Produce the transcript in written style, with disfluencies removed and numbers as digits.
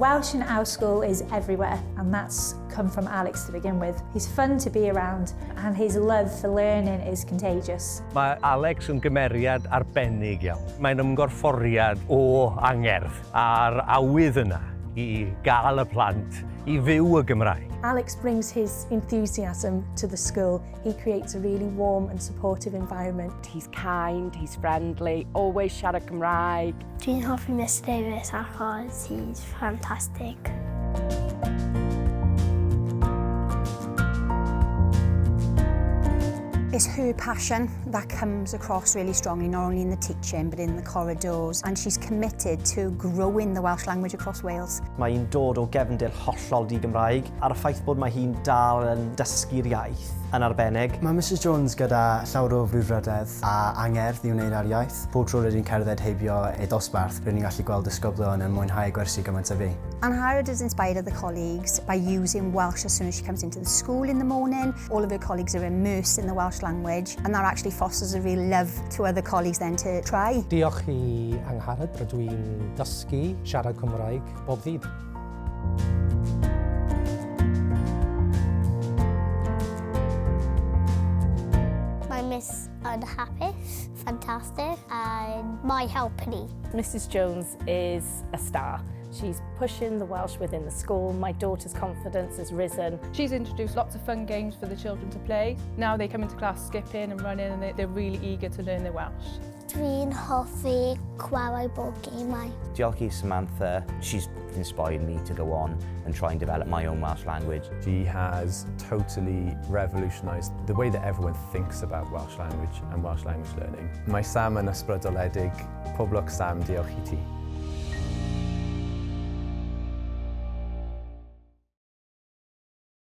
Welsh in our school is everywhere, and that's come from Alex to begin with. He's fun to be around and his love for learning is contagious. Mae Alex yn gymeriad arbennig iawn. Mae'n ymgorfforiad o angerdd a'r awydd yna i gael y plant i fyw y Gymraeg. Alex brings his enthusiasm to the school. He creates a really warm and supportive environment. He's kind, he's friendly, always siarad Cymraeg. Dwi'n hoffi Mr Davies achos he's fantastic. It's her passion that comes across really strongly, not only in the teaching but in the corridors, and she's committed to growing the Welsh language across Wales. Mae hi'n dod o gefndir hollol di-Gymraeg, ar y ffaith bod mae hi'n dal yn dysgu'r iaith yn arbennig. Mae Mrs Jones gyda llawer o frwdfrydedd a angerdd i wneud ar iaith. Pob tro rydyn ni'n cerdded heibio ei dosbarth, rydyn ni'n gallu gweld disgyblion yn mwynhau gwersi gymaint a fi. Angharad has inspired other colleagues by using Welsh as soon as she comes into the school in the morning. All of her colleagues are immersed in the Welsh language, and that actually fosters a real love to other colleagues then to try. Diolch i Angharad, rydw i'n dysgu siarad Cymraeg bob ddydd. My Miss Unhapus, fantastic, and my helpany. Mrs Jones is a star. She's pushing the Welsh within the school. My daughter's confidence has risen. She's introduced lots of fun games for the children to play. Now they come into class skipping and running and they're really eager to learn their Welsh. Dwi'n hoffi chwarae bob gemau. Diolch i Samantha. She's inspired me to go on and try and develop my own Welsh language. She has totally revolutionised the way that everyone thinks about Welsh language and Welsh language learning. Mae Sam yn ysbrydoledig. Pob lwc Sam, diolch i ti.